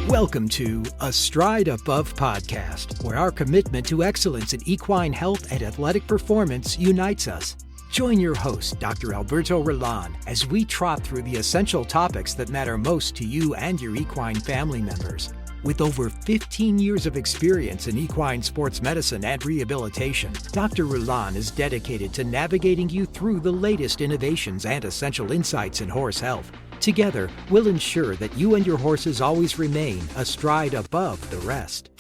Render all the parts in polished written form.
Welcome to A Stride Above podcast, where our commitment to excellence in equine health and athletic performance unites us. Join your host, Dr. Alberto Rullan, as we trot through the essential topics that matter most to you and your equine family members. With over 15 years of experience in equine sports medicine and rehabilitation, Dr. Rullan is dedicated to navigating you through the latest innovations and essential insights in horse health. Together, we'll ensure that you and your horses always remain a stride above the rest.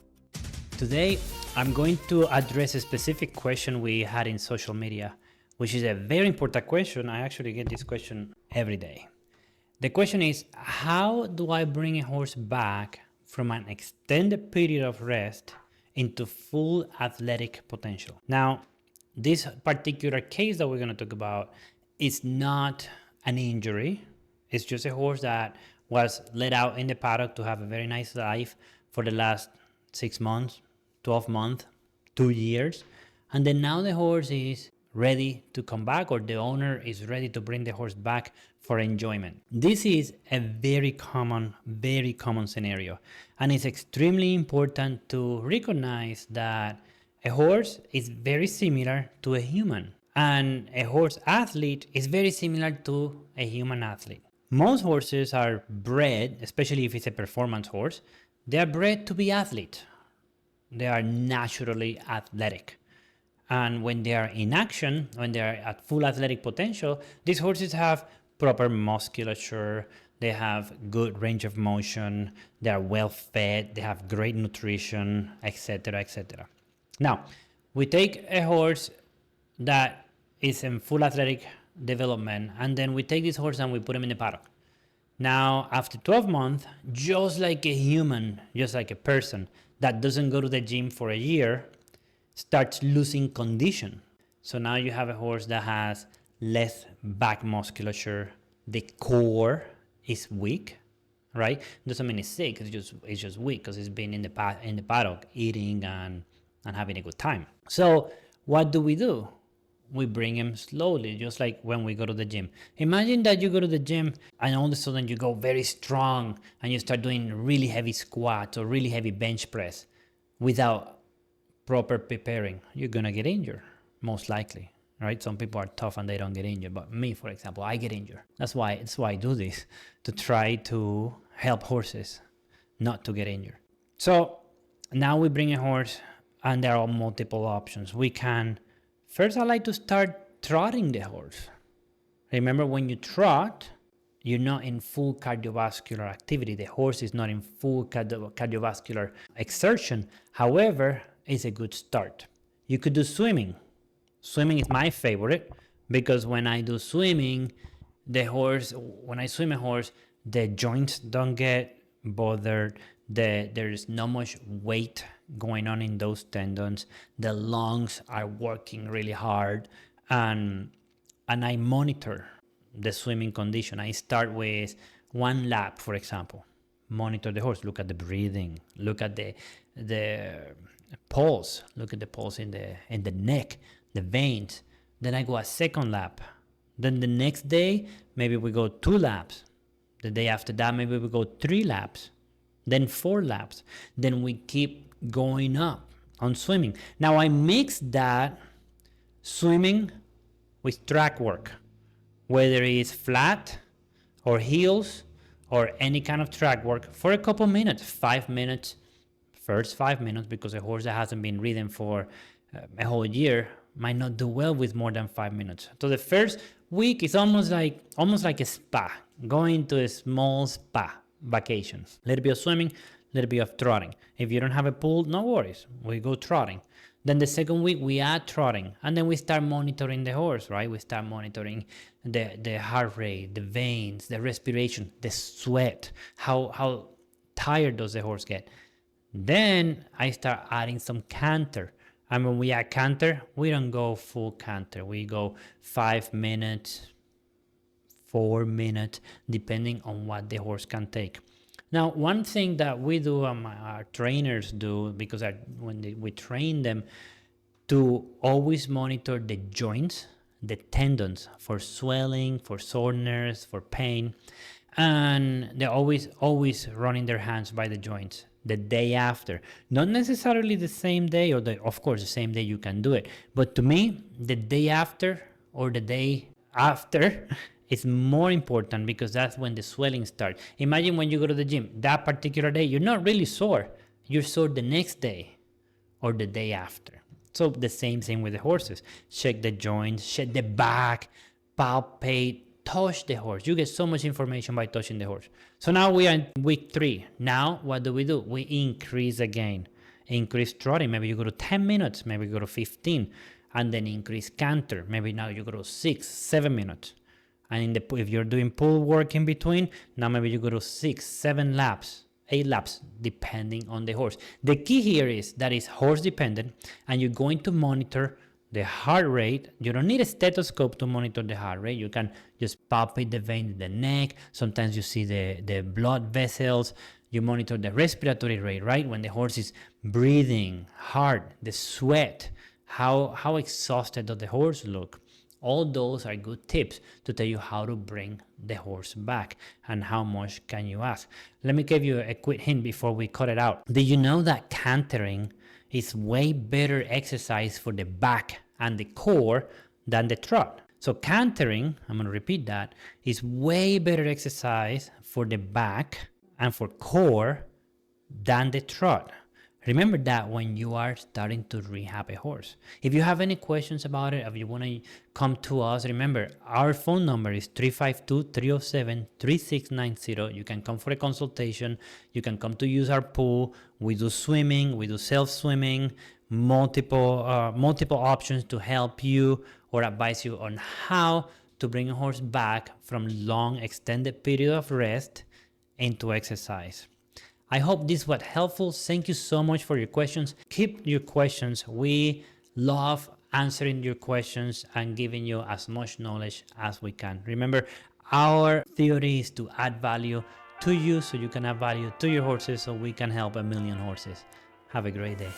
Today, I'm going to address a specific question we had in social media, which is a very important question. I actually get this question every day. The question is, how do I bring a horse back from an extended period of rest into full athletic potential? Now, this particular case that we're going to talk about is not an injury. It's just a horse that was let out in the paddock to have a very nice life for the last 6 months, 12 months, 2 years. And then now the horse is ready to come back, or the owner is ready to bring the horse back for enjoyment. This is a very common scenario. And it's extremely important to recognize that a horse is very similar to a human. And a horse athlete is very similar to a human athlete. Most horses are bred, especially if it's a performance horse, they are bred to be athlete. They are naturally athletic. And when they are in action, when they are at full athletic potential, these horses have proper musculature, they have good range of motion, they are well fed, they have great nutrition, etc., etc. Now, we take a horse that is in full athletic development, and then we take this horse and we put him in the paddock. Now, after 12 months, just like a human, just like a person that doesn't go to the gym for a year, starts losing condition. So now you have a horse that has less back musculature, the core is weak, right? Doesn't mean it's sick, it's just weak because it's been in the paddock eating and having a good time. So what do? We bring him slowly, just like when we go to the gym. Imagine that you go to the gym and all of a sudden you go very strong and you start doing really heavy squats or really heavy bench press without proper preparing. You're gonna get injured, most likely, right? Some people are tough and they don't get injured, but me, for example, I get injured. That's why I do this, to try to help horses not to get injured. So now we bring a horse and there are multiple options. First, I like to start trotting the horse. Remember, when you trot, you're not in full cardiovascular activity. The horse is not in full cardiovascular exertion. However, it's a good start. You could do swimming. Swimming is my favorite because when I do swimming, when I swim a horse, the joints don't get bothered. There's not much weight going on in those tendons. The lungs are working really hard, and I monitor the swimming condition. I start with 1 lap, for example. Monitor the horse. Look at the breathing. Look at the pulse. Look at the pulse in the neck, the veins. Then I go a 2nd lap. Then the next day, maybe we go 2 laps. The day after that, maybe we go 3 laps. Then 4 laps. Then we keep going up on swimming. Now I mix that swimming with track work, whether it's flat or heels or any kind of track work for a couple minutes, 5 minutes, first 5 minutes, because a horse that hasn't been ridden for a whole year might not do well with more than 5 minutes. So the first week is almost like a spa, going to a small spa vacation. A little bit of swimming, a little bit of trotting. If you don't have a pool, no worries, we go trotting. Then the 2nd week we add trotting, and then we start monitoring the horse, right? We start monitoring the heart rate, the veins, the respiration, the sweat, how tired does the horse get. Then I start adding some canter. And when we add canter, we don't go full canter. We go 5 minutes, 4 minutes, depending on what the horse can take. Now, one thing that we do, our trainers do, because we train them to always monitor the joints, the tendons for swelling, for soreness, for pain. and they're always running their hands by the joints the day after. Not necessarily the same day, or of course the same day you can do it, but to me the day after or the day after is more important, because that's when the swelling starts. Imagine when you go to the gym that particular day, you're not really sore, you're sore the next day or the day after. So the same thing with the horses. Check the joints, check the back, palpate, touch the horse. You get so much information by touching the horse. So now we are in week 3. Now what do? We increase again. Increase trotting. Maybe you go to 10 minutes, maybe you go to 15, and then increase canter. Maybe now you go to 6, 7 minutes. And if you're doing pull work in between, now maybe you go to 6, 7 laps, 8 laps, depending on the horse. The key here is that it's horse dependent, and you're going to monitor the heart rate. You don't need a stethoscope to monitor the heart rate. You can just palpate the vein in the neck. Sometimes you see the blood vessels. You monitor the respiratory rate, right? When the horse is breathing hard, the sweat, how exhausted does the horse look? All those are good tips to tell you how to bring the horse back and how much can you ask. Let me give you a quick hint before we cut it out. Did you know that cantering is way better exercise for the back and the core than the trot? So cantering, I'm going to repeat that, is way better exercise for the back and for core than the trot. Remember that when you are starting to rehab a horse. If you have any questions about it, if you want to come to us, remember our phone number is 352-307-3690. You can come for a consultation. You can come to use our pool. We do swimming. We do self-swimming. Multiple options to help you or advise you on how to bring a horse back from long extended period of rest into exercise. I hope this was helpful. Thank you so much for your questions. Keep your questions. We love answering your questions and giving you as much knowledge as we can. Remember, our theory is to add value to you so you can add value to your horses, so we can help 1 million horses. Have a great day.